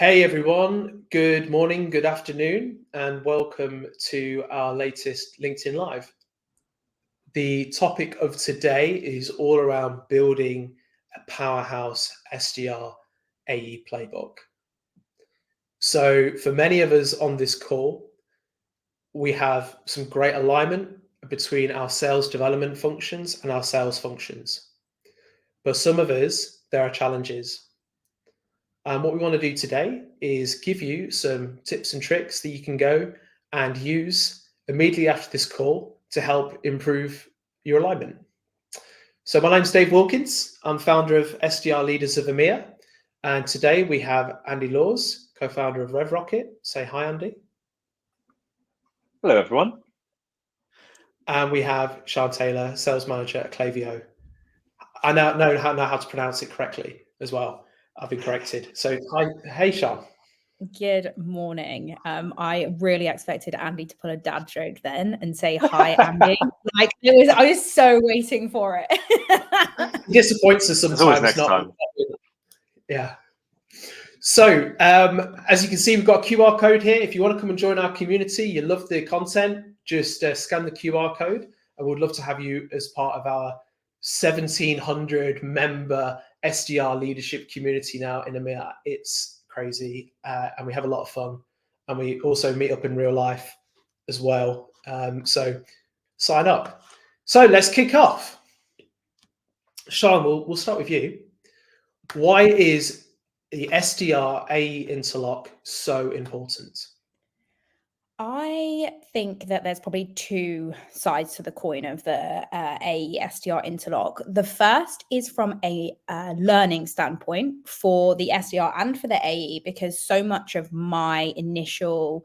Hey everyone, good morning, good afternoon, and welcome to our latest LinkedIn Live. The topic of today is all around building a Powerhouse SDR AE playbook. So for many of us on this call, we have some great alignment between our sales development functions and our sales functions. But some of us, there are challenges. And what we want to do today is give you some tips and tricks that you can go and use immediately after this call to help improve your alignment. So my name's Dave Wilkins. I'm founder of SDR Leaders of EMEA. And today we have Andy Laws, co-founder of RevRocket. Say hi, Andy. Hello, everyone. And we have Sian Taylor, sales manager at Klaviyo. I now know how to pronounce it correctly as well. I've been corrected. So hi, hey, Sian. Good morning. I really expected Andy to pull a dad joke then and say hi, Andy. I was so waiting for it. It disappoints us sometimes. Always next time. Yeah. So as you can see, we've got a QR code here. If you want to come and join our community, you love the content, just scan the QR code. And we'd love to have you as part of our 1,700 member SDR leadership community now in EMEA. It's crazy, and we have a lot of fun, and we also meet up in real life as well. So sign up. So let's kick off. Sian, we'll start with you. Why is the SDR AE interlock so important? I think that there's probably two sides to the coin of the AE SDR interlock. The first is from a learning standpoint for the SDR and for the AE, because so much of my initial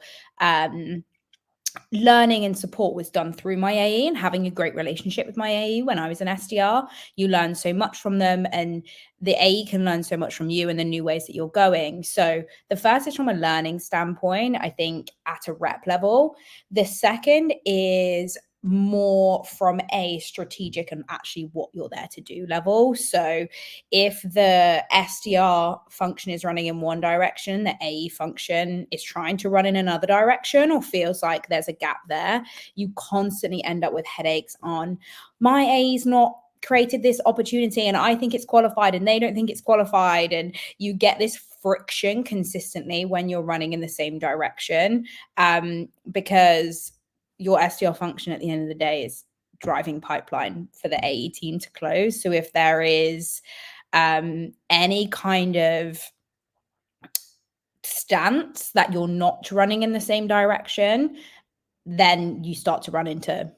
learning and support was done through my AE and having a great relationship with my AE when I was an SDR. You learn so much from them, and the AE can learn so much from you and the new ways that you're going. So the first is from a learning standpoint, I think, at a rep level. The second is more from a strategic and actually what you're there to do level. So if the SDR function is running in one direction, the AE function is trying to run in another direction, or feels like there's a gap there, you constantly end up with headaches on, my AE's not created this opportunity and I think it's qualified and they don't think it's qualified. And you get this friction consistently when you're running in the same direction, because your SDR function at the end of the day is driving pipeline for the AE team to close. So if there is any kind of stance that you're not running in the same direction, then you start to run into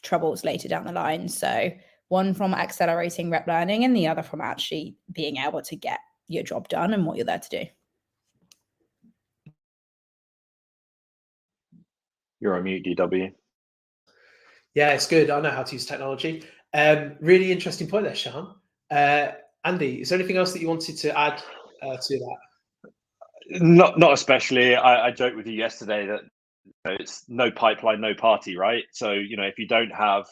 troubles later down the line. So one from accelerating rep learning and the other from actually being able to get your job done and what you're there to do. You're on mute, DW. Yeah, it's good. I know how to use technology. Really interesting point there, Sian. Andy, is there anything else that you wanted to add to that? Not especially. I joked with you yesterday that it's no pipeline, no party, right? So, if you don't have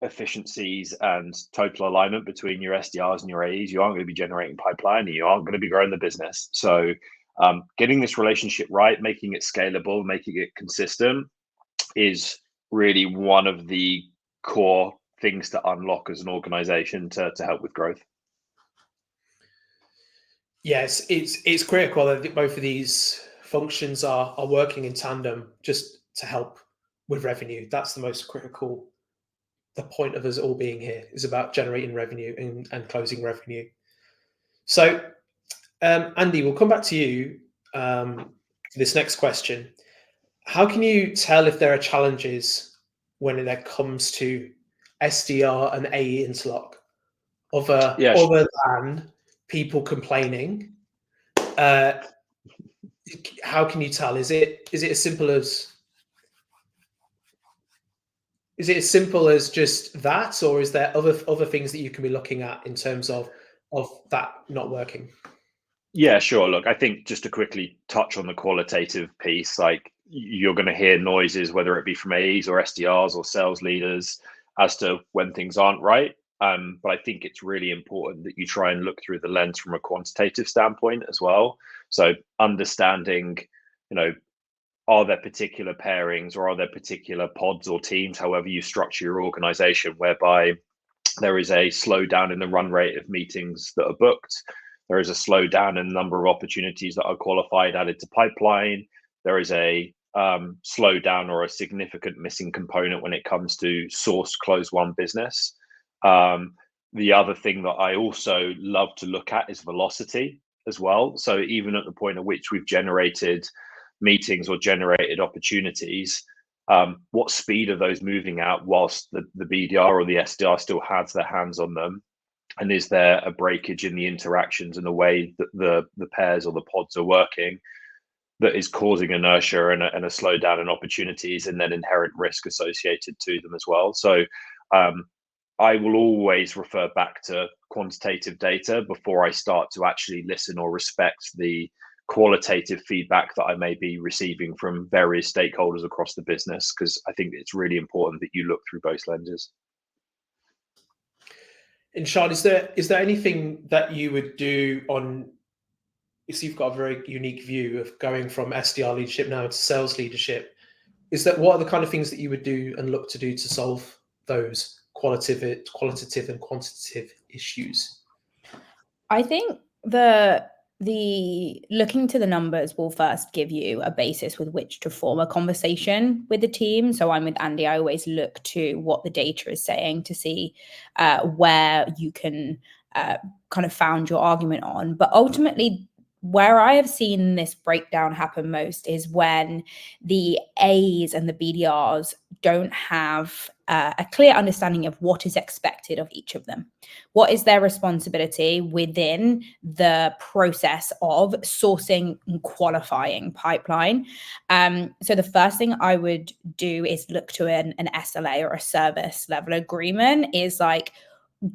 efficiencies and total alignment between your SDRs and your AEs, you aren't going to be generating pipeline and you aren't going to be growing the business. So getting this relationship right, making it scalable, making it consistent is really one of the core things to unlock as an organization to help with growth. Yes, it's critical that both of these functions are working in tandem just to help with revenue. That's the most critical. The point of us all being here is about generating revenue and closing revenue. So, Andy, we'll come back to you for this next question. How can you tell if there are challenges when it comes to SDR and AE interlock other than people complaining? How can you tell? Is it as simple as just that, or is there other things that you can be looking at in terms of that not working? Yeah, sure. Look, I think just to quickly touch on the qualitative piece, like you're going to hear noises, whether it be from AEs or SDRs or sales leaders, as to when things aren't right. But I think it's really important that you try and look through the lens from a quantitative standpoint as well. So understanding, are there particular pairings or are there particular pods or teams, however you structure your organization, whereby there is a slowdown in the run rate of meetings that are booked. There is a slowdown in the number of opportunities that are qualified, added to pipeline. There is a slowdown or a significant missing component when it comes to source close one business. The other thing that I also love to look at is velocity as well. So even at the point at which we've generated meetings or generated opportunities, what speed are those moving at whilst the BDR or the SDR still has their hands on them? And is there a breakage in the interactions and the way that the pairs or the pods are working that is causing inertia and a slowdown in opportunities and then inherent risk associated to them as well? So I will always refer back to quantitative data before I start to actually listen or respect the qualitative feedback that I may be receiving from various stakeholders across the business, because I think it's really important that you look through both lenses. And Sian, is there anything that you would do on, if you've got a very unique view of going from SDR leadership now to sales leadership, what are the kind of things that you would do and look to do to solve those qualitative and quantitative issues? I think the looking to the numbers will first give you a basis with which to form a conversation with the team. So I'm with Andy. I always look to what the data is saying to see where you can kind of found your argument on. But ultimately, where I have seen this breakdown happen most is when the A's and the BDRs don't have a clear understanding of what is expected of each of them. What is their responsibility within the process of sourcing and qualifying pipeline? So the first thing I would do is look to an SLA or a service level agreement. Is like,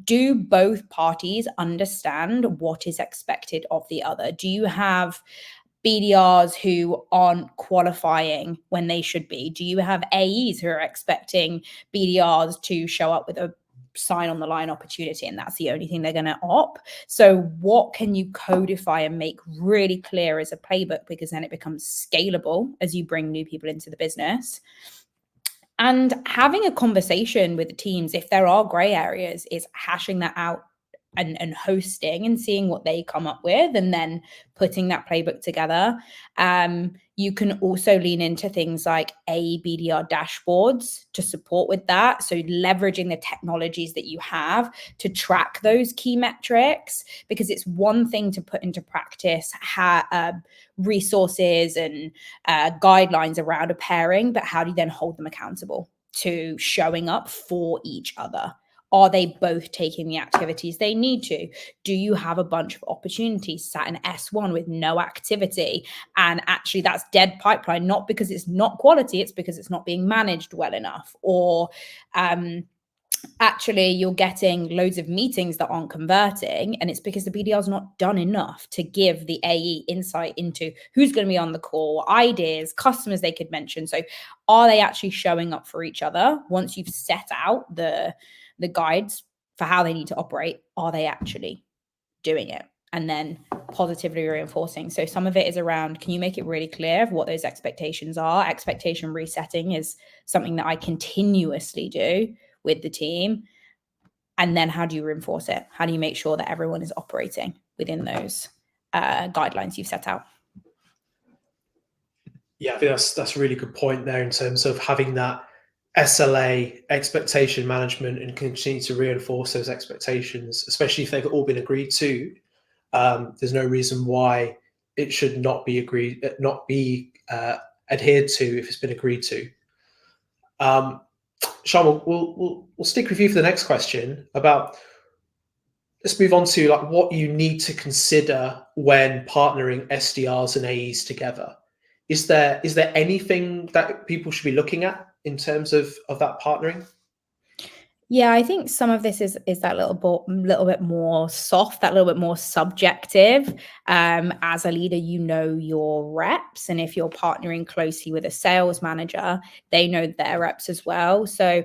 do both parties understand what is expected of the other? Do you have BDRs who aren't qualifying when they should be? Do you have AEs who are expecting BDRs to show up with a sign on the line opportunity and that's the only thing they're going to opt? So what can you codify and make really clear as a playbook, because then it becomes scalable as you bring new people into the business? And having a conversation with the teams, if there are gray areas, is hashing that out and hosting and seeing what they come up with and then putting that playbook together. You can also lean into things like BDR dashboards to support with that. So leveraging the technologies that you have to track those key metrics, because it's one thing to put into practice resources and guidelines around a pairing, but how do you then hold them accountable to showing up for each other? Are they both taking the activities they need to? Do you have a bunch of opportunities sat in S1 with no activity? And actually that's dead pipeline, not because it's not quality, it's because it's not being managed well enough. Or actually you're getting loads of meetings that aren't converting, and it's because the BDR is not done enough to give the AE insight into who's going to be on the call, ideas, customers they could mention. So are they actually showing up for each other? Once you've set out the guides for how they need to operate, are they actually doing it? And then positively reinforcing. So some of it is around, can you make it really clear of what those expectations are? Expectation resetting is something that I continuously do with the team. And then how do you reinforce it? How do you make sure that everyone is operating within those guidelines you've set out? Yeah, I think that's a really good point there in terms of having that SLA, expectation management, and continue to reinforce those expectations, especially if they've all been agreed to. There's no reason why it should not be adhered to if it's been agreed to. Sian, we'll stick with you for the next question about. Let's move on to like what you need to consider when partnering SDRs and AEs together. Is there anything that people should be looking at in terms of that partnering? Yeah, I think some of this is that little bit more soft, that little bit more subjective. As a leader, you know your reps, and if you're partnering closely with a sales manager, they know their reps as well. So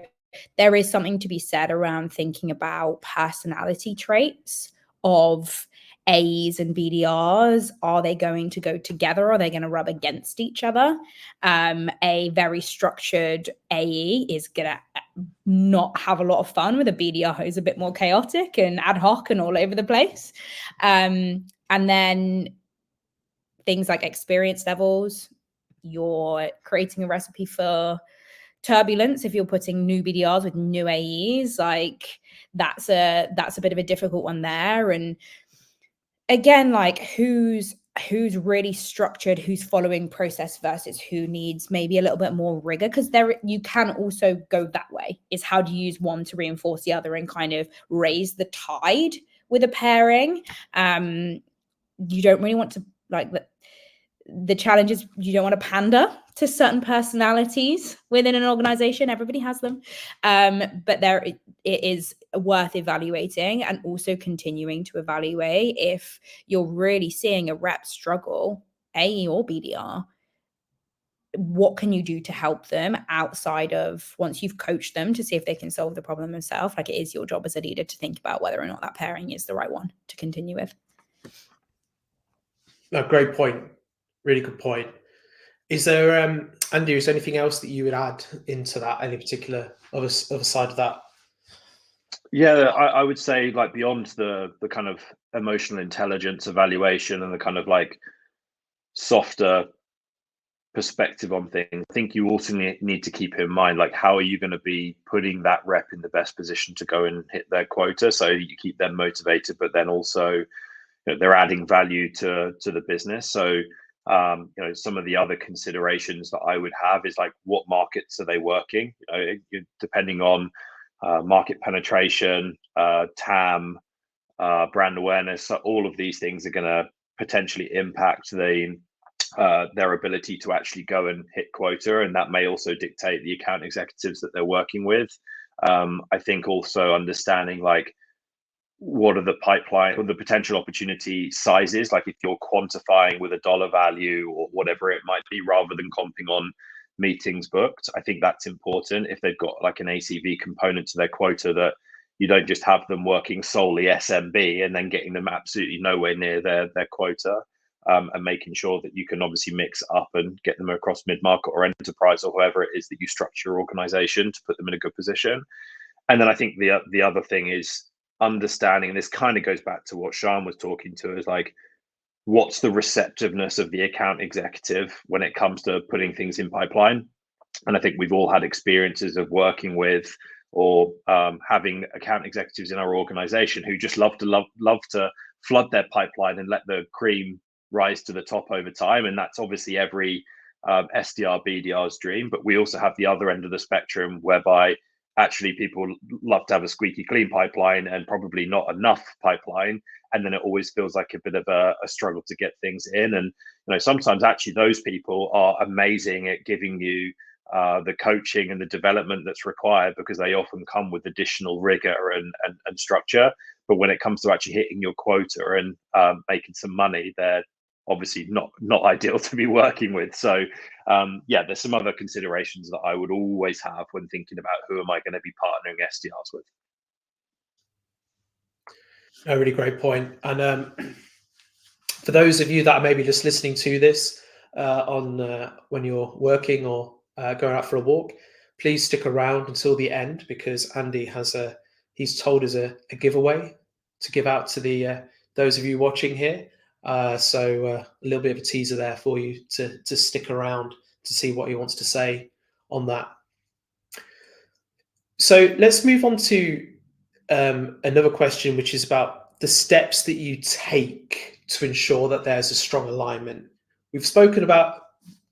there is something to be said around thinking about personality traits of A's and BDRs. Are they going to go together? Are they going to rub against each other? A very structured AE is going to not have a lot of fun with a BDR who's a bit more chaotic and ad hoc and all over the place. And then things like experience levels, you're creating a recipe for turbulence if you're putting new BDRs with new AEs. Like that's a bit of a difficult one there. And again, like who's really structured, who's following process versus who needs maybe a little bit more rigor, because there you can also go that way, is how do you use one to reinforce the other and kind of raise the tide with a pairing. You don't really want to, like, the challenge is you don't want to pander to certain personalities within an organization. Everybody has them. But it is worth evaluating, and also continuing to evaluate if you're really seeing a rep struggle, AE or BDR, what can you do to help them outside of once you've coached them to see if they can solve the problem themselves. Like, it is your job as a leader to think about whether or not that pairing is the right one to continue with. No, great point. Really good point. Is there, Andy, is there anything else that you would add into that? Any particular other side of that? Yeah, I would say, like, beyond the kind of emotional intelligence evaluation and the kind of like softer perspective on things, I think you also need to keep in mind, like, how are you going to be putting that rep in the best position to go and hit their quota, so you keep them motivated, but then also, you know, they're adding value to the business. So you know, some of the other considerations that I would have is, like, what markets are they working? Depending on market penetration, TAM, brand awareness, so all of these things are going to potentially impact their ability to actually go and hit quota, and that may also dictate the account executives that they're working with. I think also understanding, like, what are the pipeline or the potential opportunity sizes, like if you're quantifying with a dollar value or whatever it might be, rather than comping on meetings booked. I think that's important. If they've got like an ACV component to their quota, that you don't just have them working solely SMB and then getting them absolutely nowhere near their quota, and making sure that you can obviously mix up and get them across mid-market or enterprise or whoever it is that you structure your organization to put them in a good position. And then I think the other thing is understanding, and this kind of goes back to what Sian was talking to, is like, what's the receptiveness of the account executive when it comes to putting things in pipeline? And I think we've all had experiences of working with or having account executives in our organization who just love to flood their pipeline and let the cream rise to the top over time. And that's obviously every SDR, BDR's dream. But we also have the other end of the spectrum, whereby actually people love to have a squeaky clean pipeline and probably not enough pipeline, and then it always feels like a bit of a struggle to get things in. And you know, sometimes actually those people are amazing at giving you the coaching and the development that's required, because they often come with additional rigor and structure. But when it comes to actually hitting your quota and making some money, they're obviously not ideal to be working with. So yeah, there's some other considerations that I would always have when thinking about who am I going to be partnering SDRs with. A really great point. And for those of you that are maybe just listening to this on when you're working or going out for a walk, please stick around until the end, because Andy has he's told us a giveaway to give out to the those of you watching here. So a little bit of a teaser there for you to stick around to see what he wants to say on that. So let's move on to another question, which is about the steps that you take to ensure that there's a strong alignment. We've spoken about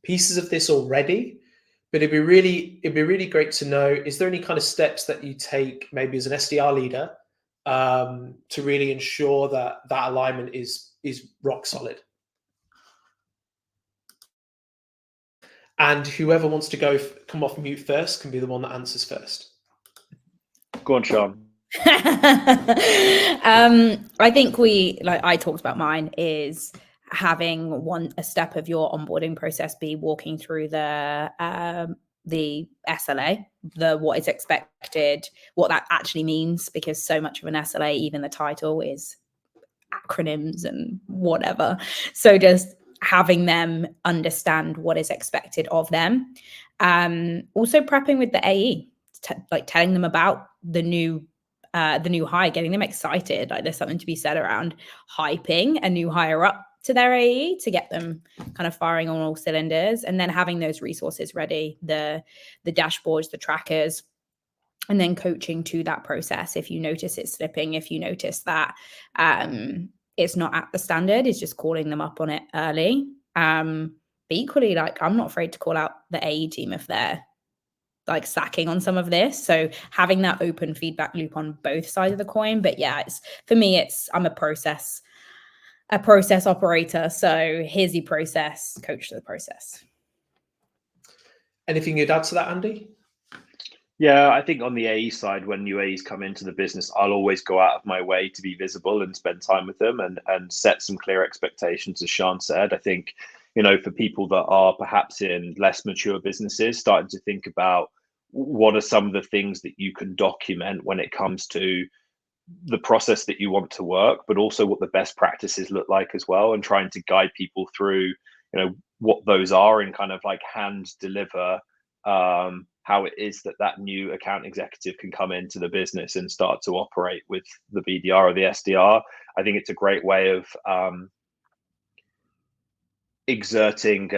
pieces of this already, but it'd be really great to know, is there any kind of steps that you take maybe as an SDR leader to really ensure that alignment is rock solid? And whoever wants to come off mute first can be the one that answers first. Go on, Sian. I think I talked about mine, is having a step of your onboarding process be walking through the the SLA, the what is expected, what that actually means, because so much of an SLA, even the title, is acronyms and whatever. So just having them understand what is expected of them. Also prepping with the AE, like telling them about the new hire, getting them excited. Like there's something to be said around hyping a new hire up to their AE to get them kind of firing on all cylinders, and then having those resources ready, the dashboards, the trackers, and then coaching to that process. If you notice it slipping, if you notice that it's not at the standard, is just calling them up on it early. But equally, like, I'm not afraid to call out the AE team if they're like slacking on some of this. So having that open feedback loop on both sides of the coin. But yeah, it's, for me, I'm a process operator. So here's the process, coach to the process. Anything you'd add to that, Andy? Yeah, I think on the AE side, when new AEs come into the business, I'll always go out of my way to be visible and spend time with them and set some clear expectations, as Sian said. I think, for people that are perhaps in less mature businesses, starting to think about what are some of the things that you can document when it comes to the process that you want to work, but also what the best practices look like as well, and trying to guide people through, what those are, and kind of like hand deliver how it is that new account executive can come into the business and start to operate with the BDR or the SDR. I think it's a great way of exerting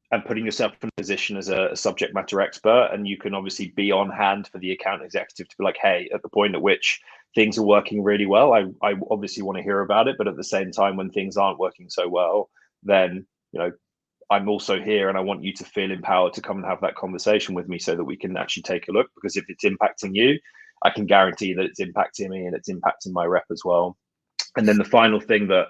and putting yourself in a position as a subject matter expert. And you can obviously be on hand for the account executive to be like, hey, at the point at which things are working really well, I obviously want to hear about it. But at the same time, when things aren't working so well, then, I'm also here and I want you to feel empowered to come and have that conversation with me so that we can actually take a look. Because if it's impacting you, I can guarantee that it's impacting me and it's impacting my rep as well. And then the final thing that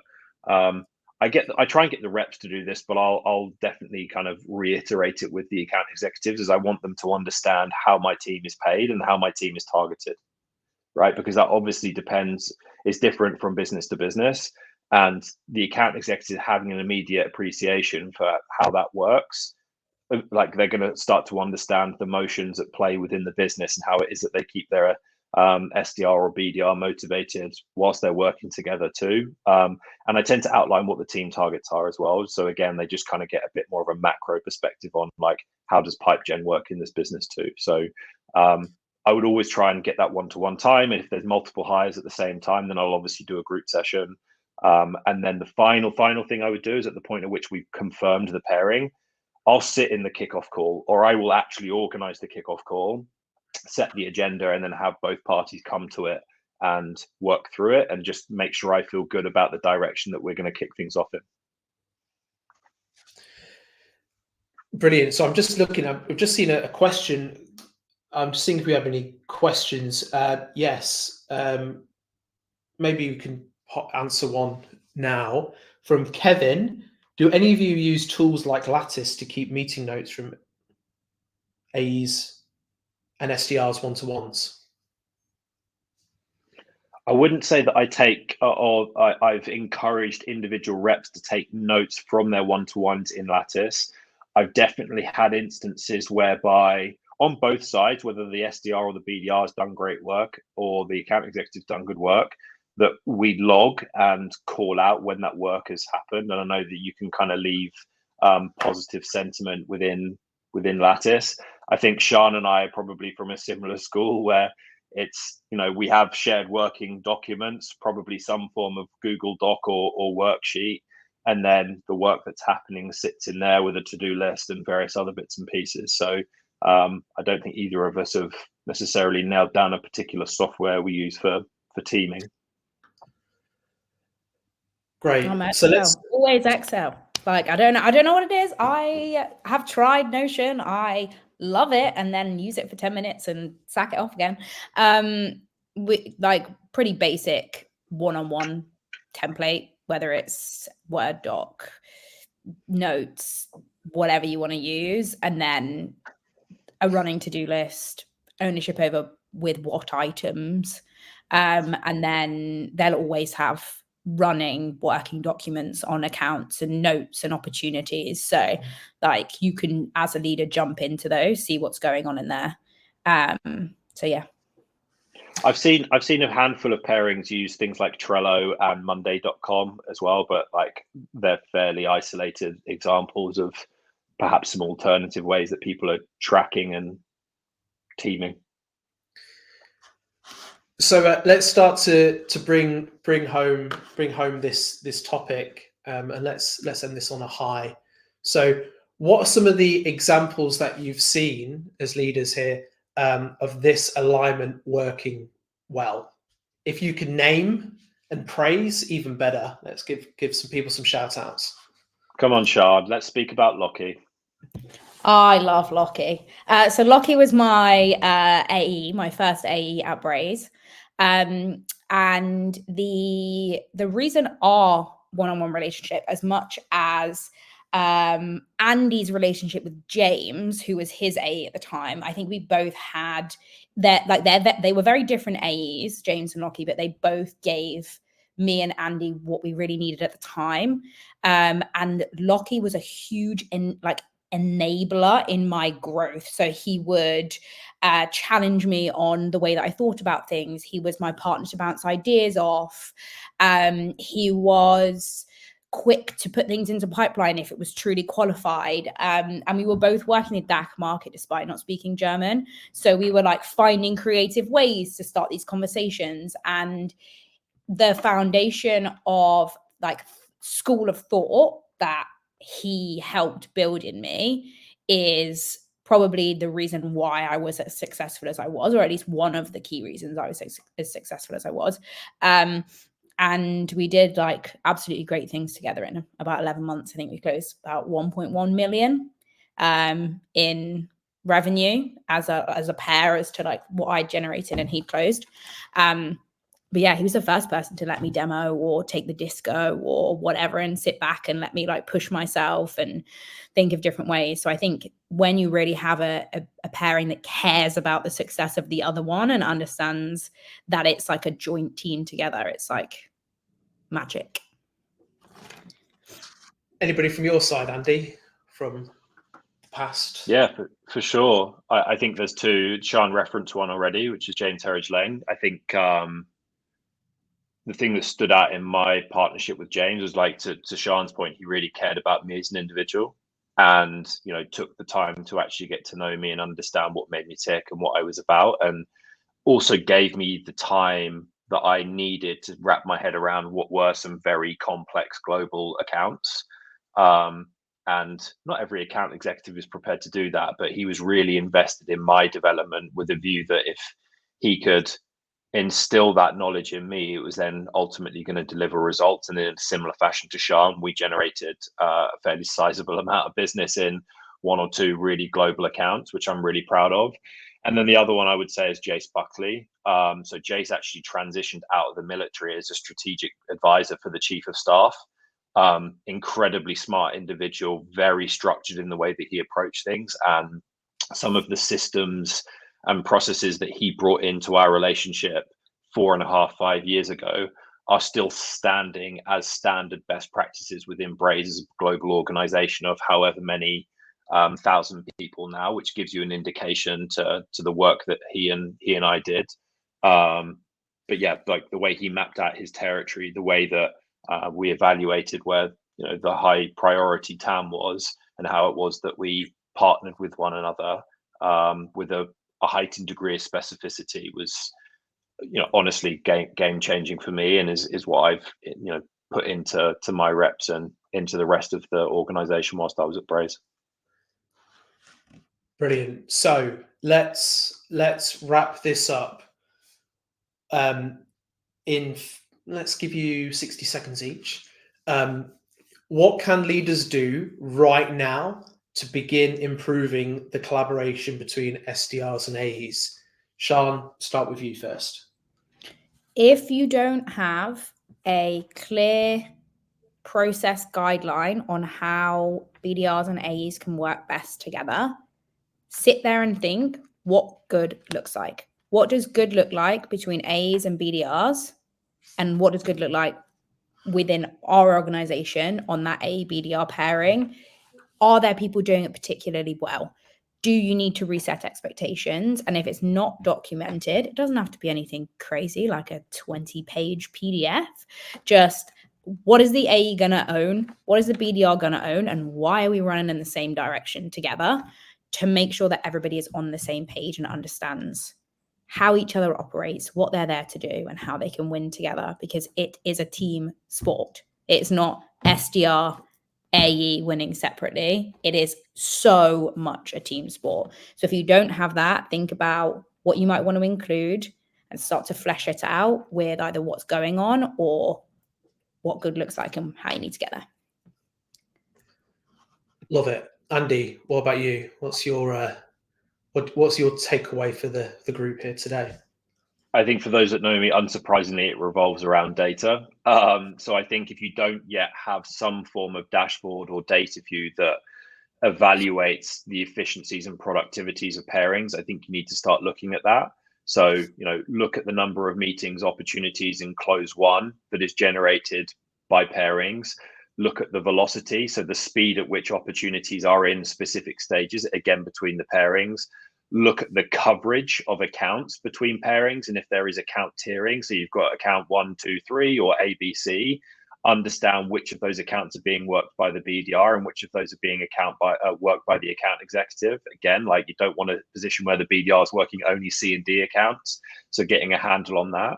I try and get the reps to do this, but I'll definitely kind of reiterate it with the account executives, is I want them to understand how my team is paid and how my team is targeted, right? Because that obviously is different from business to business. And the account executive having an immediate appreciation for how that works, like they're going to start to understand the motions at play within the business and how it is that they keep their SDR or BDR motivated whilst they're working together too. And I tend to outline what the team targets are as well. So again, they just kind of get a bit more of a macro perspective on like, how does pipe gen work in this business too? So I would always try and get that one-to-one time. And if there's multiple hires at the same time, then I'll obviously do a group session. And then the final thing I would do is at the point at which we've confirmed the pairing, I'll sit in the kickoff call, or I will actually organize the kickoff call, set the agenda, and then have both parties come to it and work through it and just make sure I feel good about the direction that we're going to kick things off in. Brilliant. So I'm just looking, I've just seen a question. I'm just seeing if we have any questions. Yes. Maybe we can answer one now from Kevin. Do any of you use tools like Lattice to keep meeting notes from AEs and SDRs one-to-ones? I wouldn't say that I take I've encouraged individual reps to take notes from their one-to-ones in Lattice. I've definitely had instances whereby on both sides, whether the SDR or the BDR has done great work or the account executive's done good work, that we log and call out when that work has happened. And I know that you can kind of leave positive sentiment within Lattice. I think Sian and I are probably from a similar school where it's, we have shared working documents, probably some form of Google Doc or worksheet. And then the work that's happening sits in there with a to-do list and various other bits and pieces. So I don't think either of us have necessarily nailed down a particular software we use for teaming. Great. So let's always Excel. Like I don't know what it is. I have tried Notion. I love it, and then use it for 10 minutes and sack it off again. We like pretty basic one-on-one template, whether it's Word doc, notes, whatever you want to use, and then a running to-do list, ownership over with what items, and then they'll always have running working documents on accounts and notes and opportunities. So like you can, as a leader, jump into those, see what's going on in there. So yeah. I've seen a handful of pairings use things like Trello and Monday.com as well, but like they're fairly isolated examples of perhaps some alternative ways that people are tracking and teaming. So let's start to bring home this topic, and let's end this on a high. So, what are some of the examples that you've seen as leaders here of this alignment working well? If you can name and praise, even better. Let's give some people some shout outs. Come on, Shard. Let's speak about Lockie. I love Lockie. So Lockie was my AE, my first AE at Braze. And the reason our one-on-one relationship, as much as Andy's relationship with James, who was his AE at the time, I think we both had they were very different AEs, James and Lockie, but they both gave me and Andy what we really needed at the time. And Lockie was a huge enabler in my growth. So he would challenge me on the way that I thought about things. He was my partner to bounce ideas off. He was quick to put things into pipeline if it was truly qualified. And we were both working the DACH market despite not speaking German. So we were like finding creative ways to start these conversations. And the foundation of like school of thought that he helped build in me is probably the reason why I was as successful as I was, or at least one of the key reasons I was as successful as I was. And we did like absolutely great things together in about 11 months. I think we closed about 1.1 million in revenue as a pair, as to like what I generated and he closed. But yeah, he was the first person to let me demo or take the disco or whatever and sit back and let me like push myself and think of different ways. So I think when you really have a pairing that cares about the success of the other one and understands that it's like a joint team together, it's like magic. Anybody from your side, Andy, from the past? Yeah, for sure. I think there's two. Sian referenced one already, which is James Herridge Lane. I think the thing that stood out in my partnership with James was like, to Sian's point, he really cared about me as an individual, and took the time to actually get to know me and understand what made me tick and what I was about, and also gave me the time that I needed to wrap my head around what were some very complex global accounts. And not every account executive is prepared to do that, but he was really invested in my development with a view that if he could instill that knowledge in me, it was then ultimately going to deliver results. And in a similar fashion to Sian, we generated a fairly sizable amount of business in one or two really global accounts, which I'm really proud of. And then the other one I would say is Jace Buckley. So Jace actually transitioned out of the military as a strategic advisor for the chief of staff. Incredibly smart individual, very structured in the way that he approached things, and some of the systems and processes that he brought into our relationship 4.5, 5 years ago are still standing as standard best practices within Braze as a global organization of however many 1,000 people now, which gives you an indication to the work that he and I did. But yeah, like the way he mapped out his territory, the way that we evaluated where the high priority TAM was, and how it was that we partnered with one another with a heightened degree of specificity was, honestly game changing for me, and is what I've put into my reps and into the rest of the organization whilst I was at Braze. Brilliant. So let's wrap this up. Let's give you 60 seconds each. What can leaders do right now to begin improving the collaboration between SDRs and AEs? Sian, start with you first. If you don't have a clear process guideline on how BDRs and AEs can work best together, sit there and think what good looks like. What does good look like between AEs and BDRs? And what does good look like within our organization on that AE/BDR pairing, are there people doing it particularly well? Do you need to reset expectations? And if it's not documented, it doesn't have to be anything crazy like a 20-page PDF. Just what is the AE going to own? What is the BDR going to own? And why are we running in the same direction together to make sure that everybody is on the same page and understands how each other operates, what they're there to do, and how they can win together, because it is a team sport. It's not SDR, AE winning separately. It is so much a team sport. So if you don't have that, think about what you might want to include and start to flesh it out with either what's going on or what good looks like and how you need to get there. Love it. Andy, what about you? What's your takeaway for the group here today? I think for those that know me, unsurprisingly, it revolves around data. So I think if you don't yet have some form of dashboard or data view that evaluates the efficiencies and productivities of pairings, I think you need to start looking at that. So, look at the number of meetings, opportunities in close one that is generated by pairings. Look at the velocity, so the speed at which opportunities are in specific stages, again, between the pairings. Look at the coverage of accounts between pairings, and if there is account tiering, so you've got account 1, 2, 3 or ABC, understand which of those accounts are being worked by the BDR and which of those are being worked by the account executive. Again, like, you don't want a position where the BDR is working only C and D accounts, so getting a handle on that.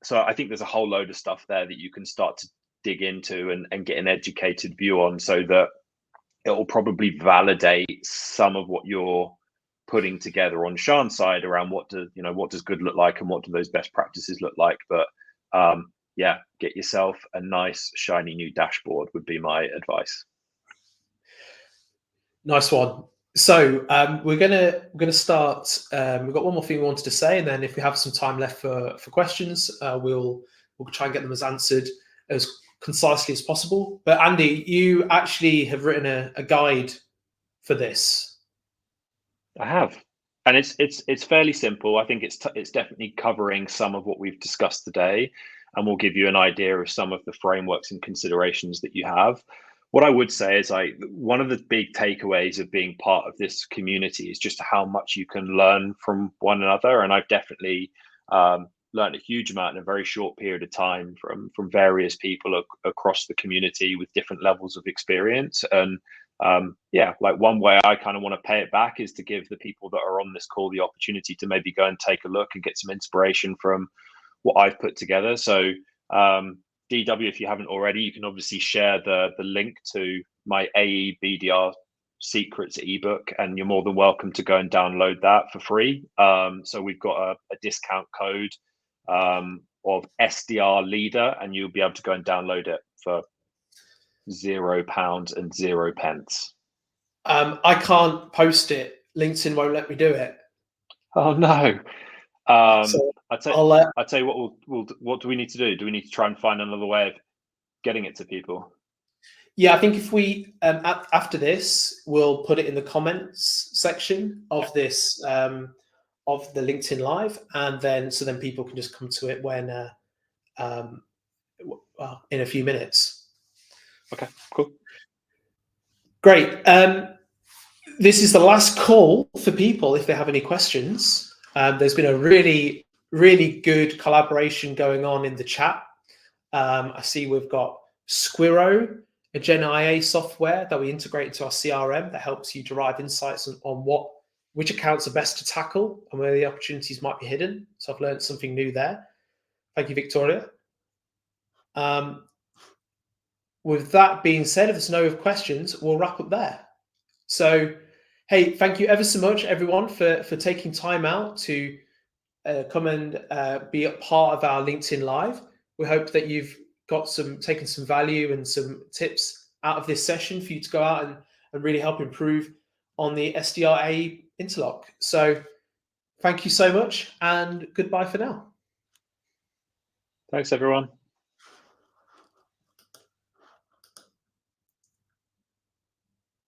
So I think there's a whole load of stuff there that you can start to dig into and get an educated view on, so that it will probably validate some of what you're putting together on Sian's side around what does good look like and what do those best practices look like. But yeah, get yourself a nice shiny new dashboard would be my advice. Nice one. So we're gonna start. We've got one more thing we wanted to say, and then if we have some time left for questions, we'll try and get them answered as concisely as possible. But Andy, you actually have written a guide for this. I have, and it's fairly simple. I think it's definitely covering some of what we've discussed today, and we'll give you an idea of some of the frameworks and considerations that you have. What I would say is, one of the big takeaways of being part of this community is just how much you can learn from one another, and I've definitely learned a huge amount in a very short period of time from various people across the community with different levels of experience. And yeah, like, one way I kind of want to pay it back is to give the people that are on this call the opportunity to maybe go and take a look and get some inspiration from what I've put together. So DW, if you haven't already, you can obviously share the link to my AE/BDR Secrets ebook, and you're more than welcome to go and download that for free. So we've got a discount code of SDR Leader, and you'll be able to go and download it for £0 and 0 pence. I can't post it. LinkedIn won't let me do it. Oh no. So I'd say what do we need to do? Do we need to try and find another way of getting it to people? Yeah, I think if we after this, we'll put it in the comments section of this of the LinkedIn Live, and then people can just come to it when in a few minutes. Okay, cool. Great. This is the last call for people if they have any questions. There's been a really, really good collaboration going on in the chat. I see we've got Squirro, a Gen IA software that we integrate into our CRM that helps you derive insights on which accounts are best to tackle and where the opportunities might be hidden. So I've learned something new there. Thank you, Victoria. With that being said, if there's no questions, we'll wrap up there. So, hey, thank you ever so much, everyone, for taking time out to come and be a part of our LinkedIn Live. We hope that you've taken some value and some tips out of this session for you to go out and really help improve on the SDR interlock. So thank you so much, and goodbye for now. Thanks, everyone.